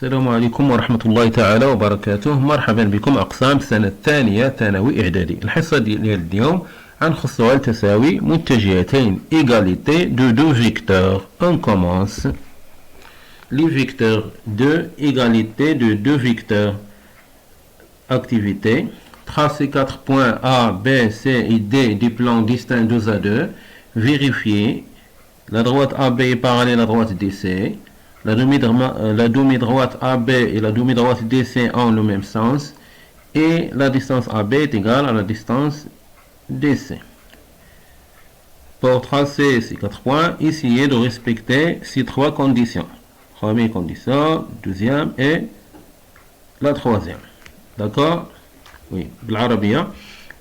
السلام عليكم ورحمة الله تعالى وبركاته. مرحبا بكم أقسام سنة الثانية ثانوي إعدادي. الحصة ديال اليوم غنخص سؤال تساوي متجهتين égalité de deux vecteurs. On commence. Les vecteurs de égalité de deux vecteurs. Activité. Tracer 4 points A, B, C et D des plans distincts 2 à 2. Vérifier. La droite AB est parallèle à la droite DC. La demi-droite AB et la demi-droite DC ont le même sens et la distance AB est égale à la distance DC. Pour tracer ces 4 points, essayez de respecter ces 3 conditions. Première condition, deuxième et la troisième. D'accord? Oui, بالعربية.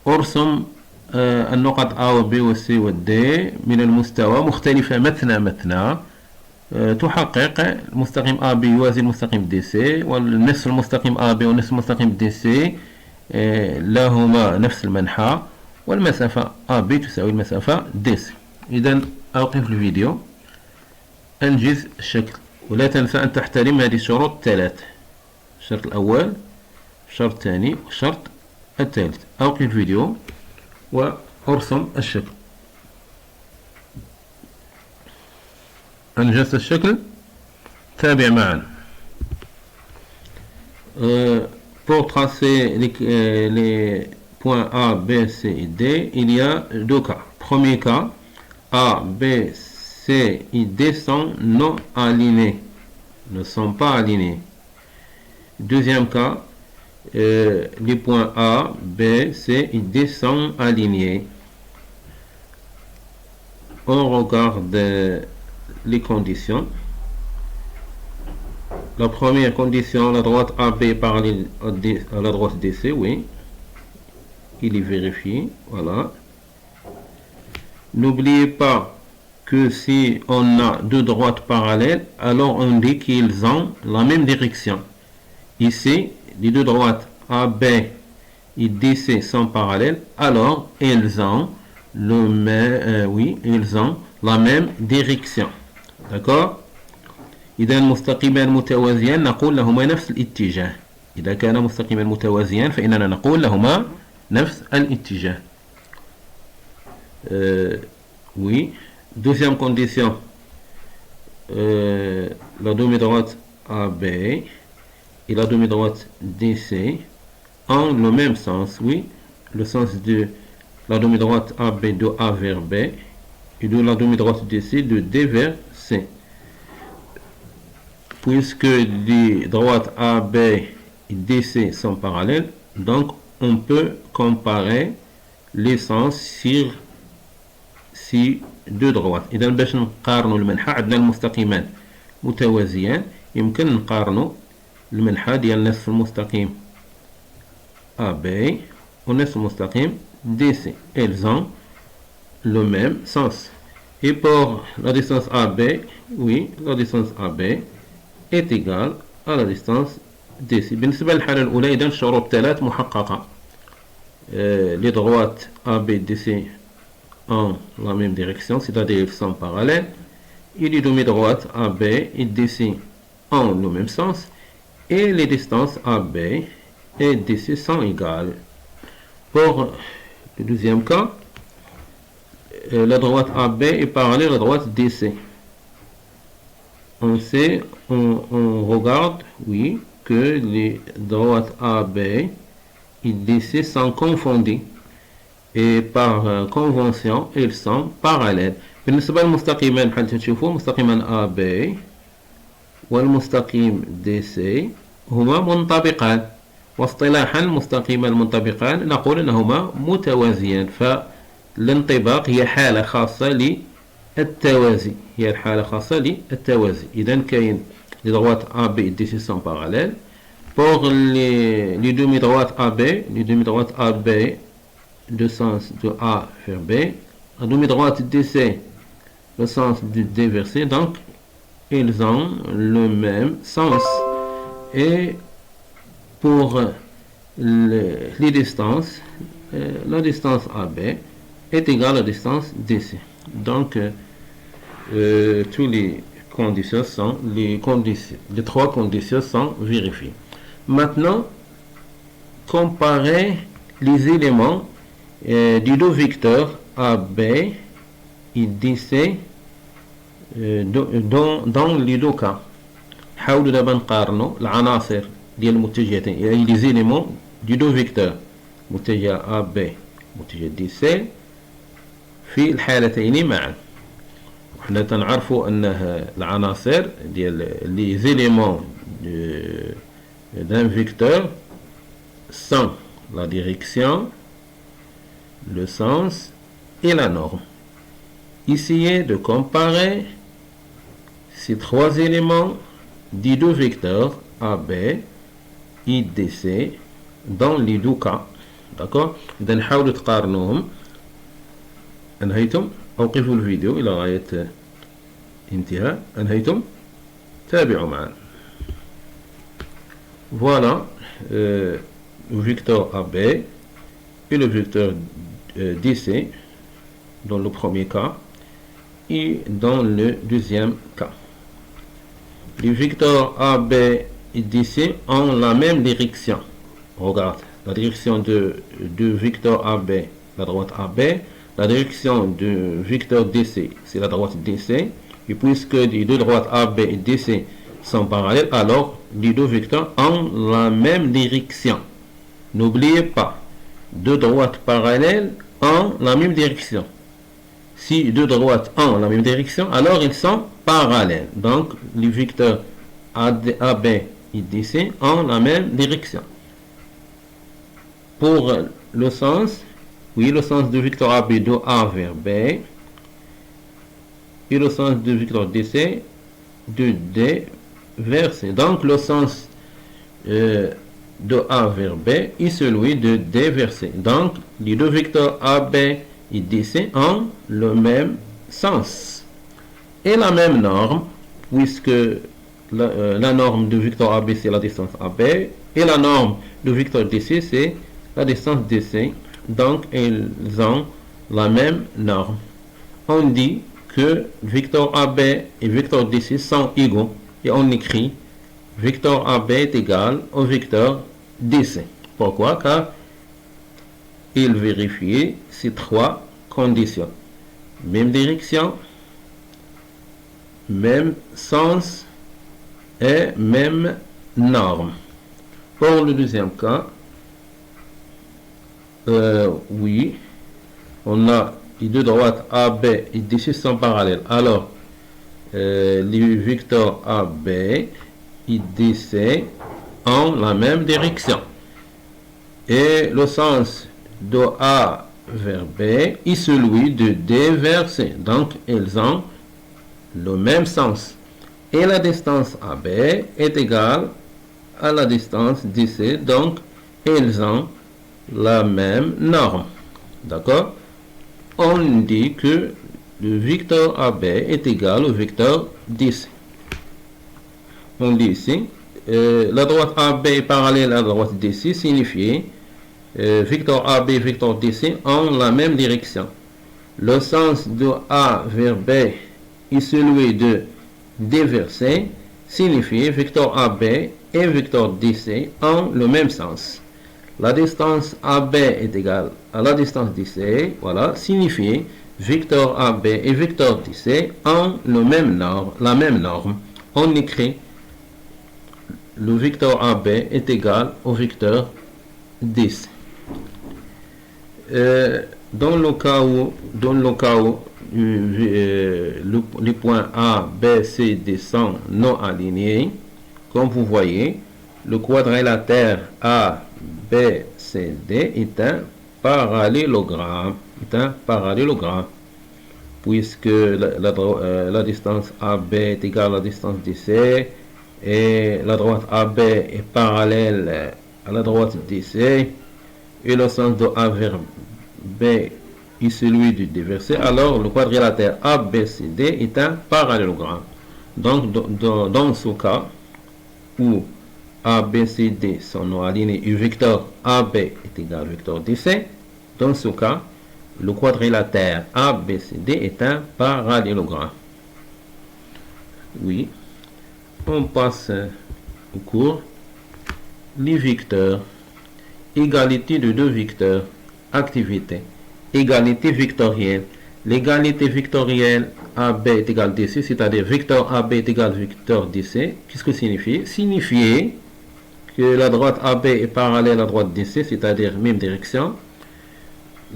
ارسم النقط A و B و C و D من المستوى مختلفة مثنى تحقق المستقيم AB يوازي المستقيم DC والنصف المستقيم AB والنصف المستقيم DC لهما نفس المنحى والمسافة AB تساوي المسافة DC. إذا أوقف الفيديو، أنجز الشكل ولا تنسى أن تحترم هذه الشروط الثلاث: الشرط الأول، الشرط الثاني، والشرط الثالث. أوقف الفيديو وأرسم الشكل. أنجزت الشكل؟ تابع معنا. Pour tracer les points A, B, C et D, il y a deux cas. Premier cas, A, B, C et D sont non alignés, ne sont pas alignés. Deuxième cas, les points A, B, C et D sont alignés. On regarde les conditions. La première condition, la droite AB parallèle à la droite DC, oui. Il est vérifié, voilà. N'oubliez pas que si on a deux droites parallèles, alors on dit qu'ils ont la même direction. Ici, les deux droites AB et DC sont parallèles, alors ils ont ils ont la même direction. d'accord. إذا مستقيمان متوازيان نقول لهما نفس الاتجاه. إذا كان مستقيمان متوازيان فإننا نقول لهما نفس الاتجاه. Oui. Deuxième condition, la demi-droite AB et la demi-droite DC ont le même sens. Oui, le sens de la demi-droite AB de A vers B et de la demi-droite DC de D vers C. Puisque les droites AB et DC sont parallèles, donc on peut comparer les sens sur ces deux droites. إذا باش نقارنوا المنحى عندنا المستقيمان متوازيان، يمكن نقارنوا المنحى ديال نصف المستقيم AB ونصف المستقيم DC. Elles ont le même sens. Et pour la distance AB, oui, la distance AB est égale à la distance DC. بالنسبة للحالة الأولى إذا الشروط الثلاث محققة. Les droites AB et DC ont la même direction, c'est-à-dire ils sont parallèles. Et les demi-droites AB et DC ont le même sens. Et les distances AB et DC sont égales. Pour le deuxième cas, la droite AB est parallèle à la droite DC. On regarde, oui, que les droites AB et DC sont confondues. Et par convention, ils sont parallèles. بالنسبة للمستقيمان بحال تشوفوا مستقيمان AB والمستقيم DC هما منطبقان، واصطلاحا المستقيمان المنطبقان نقول انهما متوازيان. فالانطباق هي حالة خاصة للتوازي، هي الحالة خاصة للتوازي. إذا كاين les droites AB et DC sont parallèles. Pour les demi-droites AB le sens de A vers B, la demi-droite DC le sens de D vers C, donc ils ont le même sens. Et pour les distances, la distance AB est égale à la distance DC. Donc tous les conditions sont les trois conditions sont vérifiées. Maintenant, comparer les éléments du deux vecteurs AB et DC dans les deux cas. نحاولوا دابا نقارنوا العناصر ديال المتجهتين، يعني لي زيليمون دي دو فيكتور متجه AB متجه DC في الحالتين معا. وحنا تنعرفوا ان العناصر ديال لي زيليمون d'un vecteur sont la direction, le sens et la norme. Essayez de comparer ces trois éléments des deux vecteurs AB et DC dans les deux cas. D'accord. إذا نحاولوا تقارنوهم. أنهيتم أوقفوا الفيديو إلى غاية انتهاء. أنهيتم تابعوا معنا. Voilà le vecteur AB et le vecteur DC dans le premier cas et dans le deuxième cas. Les vecteurs AB et DC ont la même direction. Regarde, la direction de vecteur AB, la droite AB, la direction du vecteur DC, c'est la droite DC. Et puisque les deux droites AB et DC sont parallèles, alors les deux vecteurs ont la même direction. N'oubliez pas, deux droites parallèles ont la même direction. Si deux droites ont la même direction, alors ils sont parallèles. Donc, les vecteurs AB et DC ont la même direction. Pour le sens, oui, le sens du vecteur AB de A vers B et le sens du vecteur DC de D vers C. Donc, le sens de A vers B et celui de D vers C. Donc, les deux vecteurs AB et DC ont le même sens et la même norme, puisque la norme du vecteur AB c'est la distance AB et la norme du vecteur DC c'est la distance DC. Donc, ils ont la même norme. On dit que vecteur AB et vecteur DC sont égaux et on écrit vecteur AB est égal au vecteur DC. Pourquoi? Car il vérifie ces trois conditions. Même direction, même sens et même norme. Pour le deuxième cas, oui, on a les deux droites AB et DC sont parallèles. Alors, les vecteurs AB et DC ont la même direction. Et le sens de A vers B et celui de D vers C. Donc, ils ont le même sens. Et la distance AB est égale à la distance DC. Donc, ils ont la même norme. D'accord? On dit que le vecteur AB est égal au vecteur DC. On dit ici, la droite AB est parallèle à la droite DC, signifie vecteur AB et vecteur DC ont la même direction. Le sens de A vers B et celui de D vers C signifie vecteur AB et vecteur DC ont le même sens. La distance AB est égale à la distance DC, voilà, signifie vecteur AB et vecteur DC ont la même norme. On écrit le vecteur AB est égal au vecteur DC. Dans le cas où les points A, B, C, D sont non alignés, comme vous voyez, le quadrilatère A, B, C, D est un parallélogramme. Puisque la distance AB est égale à la distance DC et la droite AB est parallèle à la droite DC et le sens de A vers B et celui du D vers C, alors le quadrilatère ABCD est un parallélogramme. Donc, dans ce cas où ABCD sont non alignés et vecteur AB est égal au vecteur DC, dans ce cas, le quadrilatère ABCD est un parallélogramme. Oui, on passe au cours. Les vecteurs. Égalité de deux vecteurs. Activité. Égalité vectorielle. L'égalité vectorielle AB est égale DC, c'est-à-dire vecteur AB est égal vecteur DC. Qu'est-ce que signifie? Signifier que la droite AB est parallèle à la droite DC, c'est-à-dire même direction.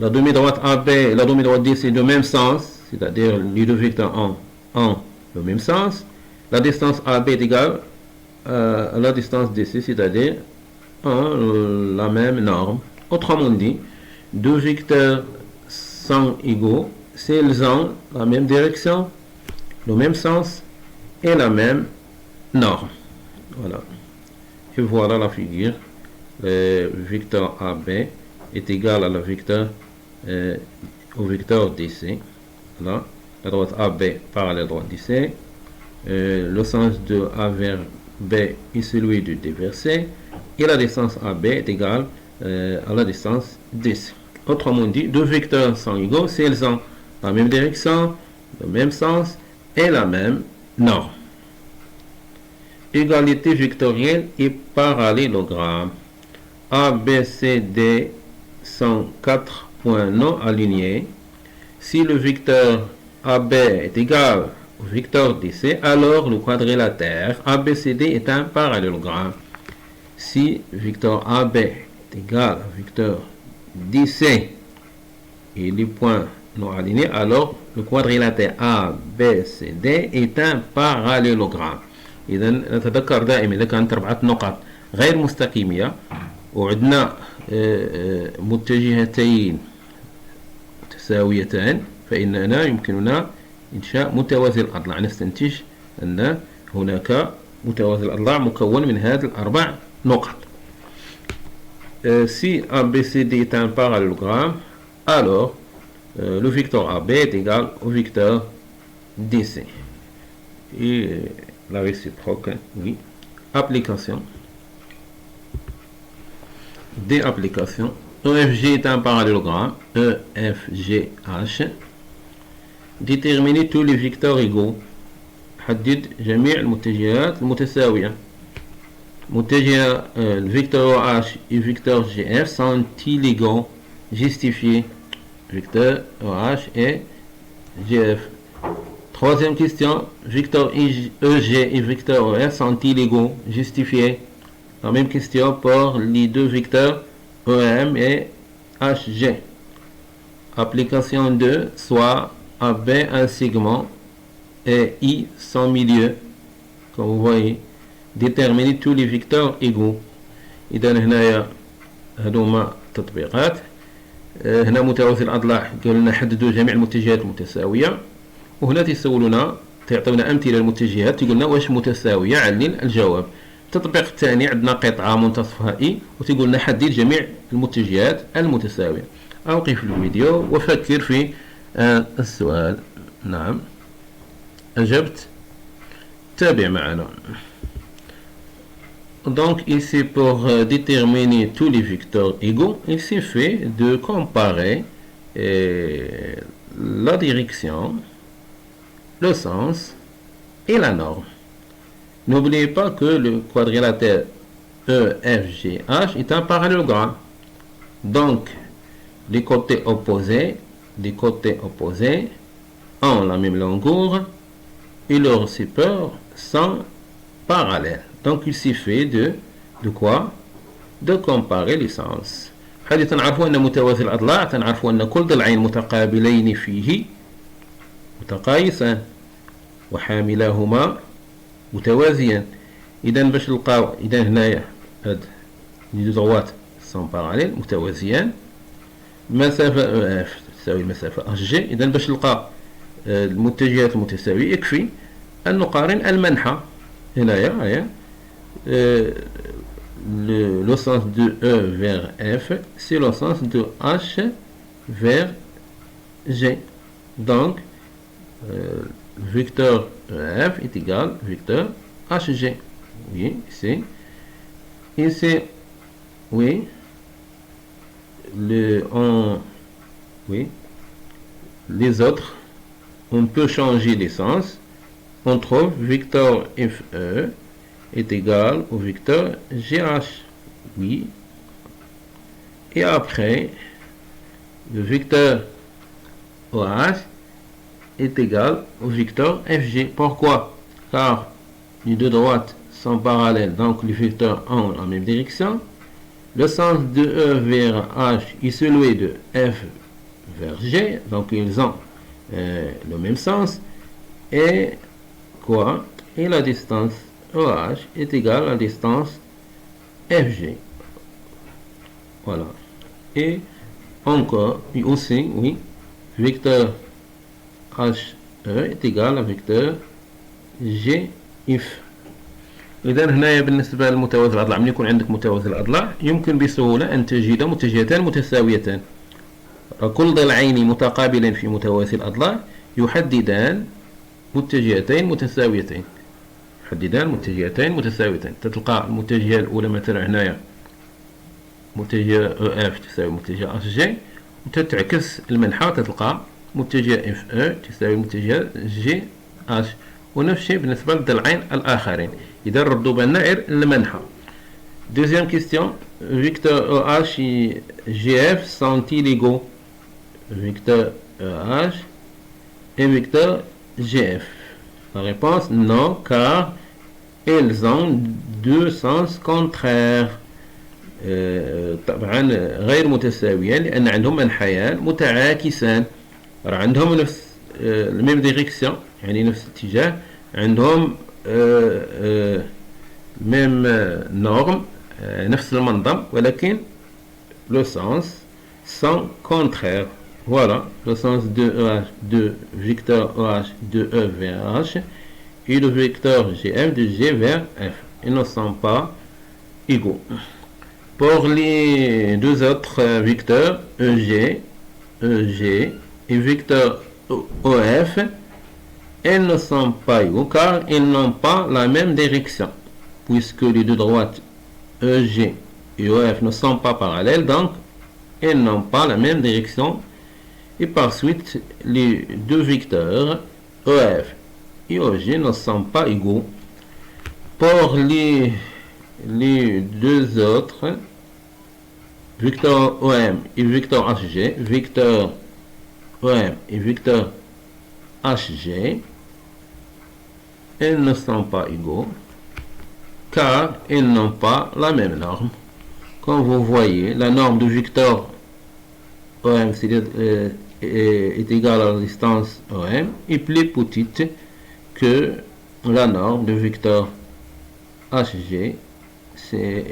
La demi-droite AB et la demi-droite DC de même sens, c'est-à-dire les deux vecteurs en le même sens. La distance AB est égale à la distance DC, c'est-à-dire la même norme. Autrement dit, deux vecteurs sont égaux s'ils ont la même direction, le même sens et la même norme. Voilà. Et voilà la figure. Le vecteur AB est égal à la vecteur au vecteur DC. Voilà. La droite AB parallèle à la droite DC. Le sens de A vers B est celui de D vers C. Et la distance AB est égale à la distance DC. Autrement dit, deux vecteurs sont égaux si elles ont la même direction, le même sens et la même norme. Égalité vectorielle et parallélogramme. A, B, C, D sont 4 points non alignés. Si le vecteur AB est égal au vecteur DC, alors le quadrilatère ABCD est un parallélogramme. Si vecteur AB est égal au vecteur DC et les points non alignés, alors le quadrilatère ABCD est un parallélogramme. إذا نتذكر دائما إذا كانت 4 نقط غير مستقيمة وعندنا متجهتين متساويتان فإننا يمكننا إنشاء متوازي الأضلاع. نستنتج أن هناك متوازي الأضلاع مكون من هذه الأربع نقط. Si ABCD est un parallélogramme, alors le vecteur AB est égal au vecteur DC. Et la réciproque, oui. Application. Des applications. EFG est un parallélogramme. EFGH. Déterminer tous les vecteurs égaux. حدد جميع المتجهات المتساوية. متجه الفيكتور H et vecteur GF sont-ils égaux? Justifier. Vecteur OH et GF. Troisième question, vecteur EG et vecteur OR sont-ils égaux? Justifier. La même question pour les deux vecteurs EM et HG. Application 2, soit AB un segment et I son milieu. Comme vous voyez, déterminer tous les vecteurs égaux. إذا هنايا هذوما تطبيقات. هنا متوازي الأضلاع قالوا لنا حددوا جميع المتجهات المتساوية. وهنا تسولنا تعطيونا أمثلة للمتجهات تقول لنا واش متساوية علل الجواب. التطبيق الثاني عندنا قطعة منتصفها إي وتقول لنا حدد جميع المتجهات المتساوية. أوقف الفيديو وفكر في السؤال. نعم أجبت. تابع معنا. Donc ici pour déterminer tous les vecteurs égaux, il suffit de comparer la direction, le sens et la norme. N'oubliez pas que le quadrilatère EFGH est un parallélogramme. Donc les côtés opposés ont la même longueur et leurs supports sont parallèles. Donc il suffit de quoi? De comparer les sens. حيث تنعرفوا أن متوازي الأضلاع تنعرفوا أن كل ضلعين متقابلين فيه متقايسان وحاملاهما متوازيان. إذا باش نلقاو إذا هنايا هاد لي دو droites sont parallèles متوازيان مسافة اف تساوي المسافة اش جي. إذا باش نلقى المتجهات المتساوية يكفي أن نقارن المنحى. هنايا هيا le sens de E vers F, c'est le sens de H vers G. Donc, vecteur F est égal vecteur HG. Oui, c'est. Et c'est. Oui. Oui. Les autres, on peut changer les sens. on trouve vecteur FE est égal au vecteur GH. Oui. Et après, le vecteur OH est égal au vecteur FG. Pourquoi? Car les deux droites sont parallèles, donc les vecteurs ont la même direction. Le sens de E vers H est celui de F vers G, donc ils ont le même sens. Et quoi? Et la distance OH est égale à la distance FG. Voilà. Et encore, et aussi, oui, vecteur HE est égal à vecteur GF. إذا هنايا بالنسبة للمتوازي الأضلاع، من يكون عندك متوازي الأضلاع يمكن بسهولة أن تجد متجهتان متساويتان. كل ضلعين متقابلين في متوازي الأضلاع يحددان متجهتين متساويتين. يحددان متجهتين متساويتين. تلقى المتجهة الأولى مثلا هنايا متجه اف تساوي متجه اش جي، وتتعكس المنحى تلقى متجه اف او تساوي متجه جي اش، ونفس الشيء بالنسبة للضلعين الآخرين. إذا ردوا بالنا غير المنحى. Deuxième question, vecteur EH et GF sont-ils égaux? Vecteur EH et vecteur GF. La réponse non, car ils ont deux sens contraires. طبعا غير متساويان لأن عندهم منحيان متعاكسان، عندهم نفس الميم ديريكسيون، يعني نفس الاتجاه، عندهم ميم نورم، نفس المنظم، ولكن لو سens sont contraires. Voilà le sens de EH de vecteur OH de E vers H et le vecteur GF de G vers F. Ils ne sont pas égaux. Pour les deux autres vecteurs EG et vecteur OF, ils ne sont pas égaux car ils n'ont pas la même direction. Puisque les deux droites EG et OF ne sont pas parallèles, donc ils n'ont pas la même direction. Et par suite, les deux vecteurs EF et OG ne sont pas égaux. Pour les deux autres, vecteur OM et vecteur HG, vecteur OM et vecteur HG, ils ne sont pas égaux car ils n'ont pas la même norme. Comme vous voyez, la norme du vecteur OM est égale à la distance OM est plus petite que la norme du vecteur HG, c'est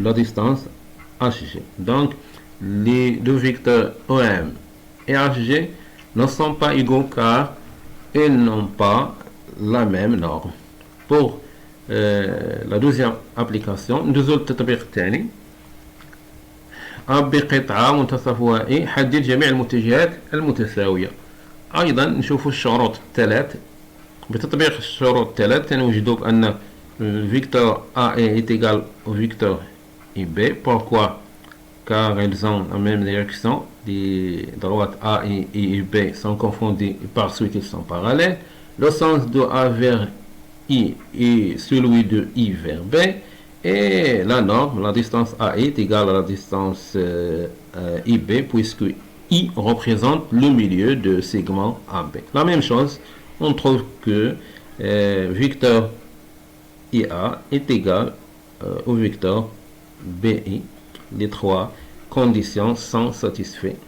la distance HG. Donc, les deux vecteurs OM et HG ne sont pas égaux car ils n'ont pas la même norme. Pour la deuxième application ندوزو للتطبيق الثاني. بقطعة منتصفها A حدد جميع المتجهات المتساوية. أيضا نشوف الشروط الثلاث. بتطبيق الشروط الثلاث نوجدوا بأن vecteur A est égal au vecteur IB. Pourquoi? Car ils ont la même direction. Les droites A et IB sont confondues et par suite ils sont parallèles. Le sens de A vers I est celui de I vers B. Et la norme, la distance A est égale à la distance IB puisque I représente le milieu de segment AB. La même chose, on trouve que vecteur IA est égal au vecteur BI. Les trois conditions sont satisfaites.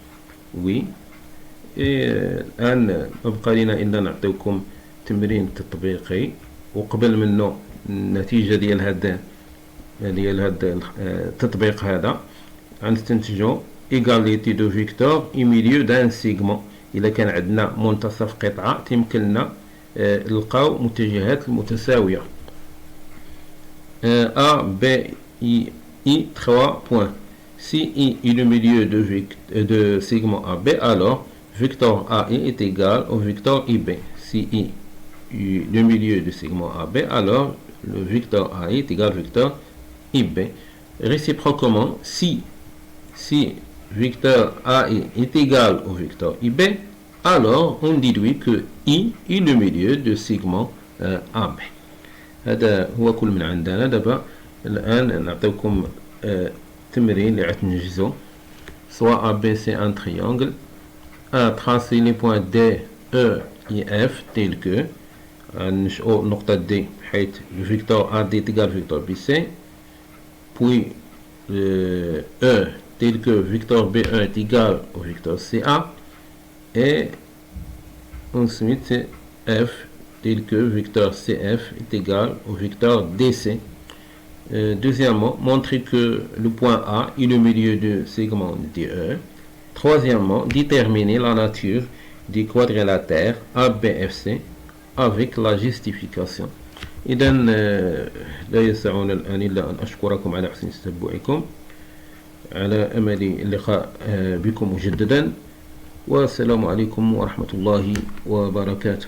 Oui. الآن أبقى لنا إلا نعطيكم تمرين تطبيقي، وقبل منه النتيجة ديال هذا التطبيق هذا غنستنتجو إيغاليتي دو فيكتور اي ميليو دان سيغمون. إلا كان عندنا منتصف قطعة تيمكن لنا نلقاو متجهات المتساوية A, B, I, 3 points. Si I est le milieu de segment AB, alors vecteur AI est égal au vecteur IB. Si I est le milieu du segment AB, alors le vecteur AI est égal au vecteur IB. Réciproquement, si vecteur AI est égal au vecteur IB, alors on déduit que I est le milieu de segment AB. هذا هو كل من عندنا. دابا الآن نعطيكم تمرين اللي عاد ننجزو. Soit AB c'est un triangle, A tracer les points D, E et F tels que نشأو نقطة D حيث le vecteur AD est égal au vecteur BC, puis E tel que vecteur B1 est égal au vecteur CA, et ensuite F tel que vecteur CF est égal au vecteur DC. Deuxièmement, montrer que le point A est le milieu du segment DE. Troisièmement, déterminer la nature du quadrilatère ABFC avec la justification. إذا لا يسعنا الآن إلا أن أشكركم على حسن تتبعكم، على أمل اللقاء بكم مجددا، والسلام عليكم ورحمة الله وبركاته.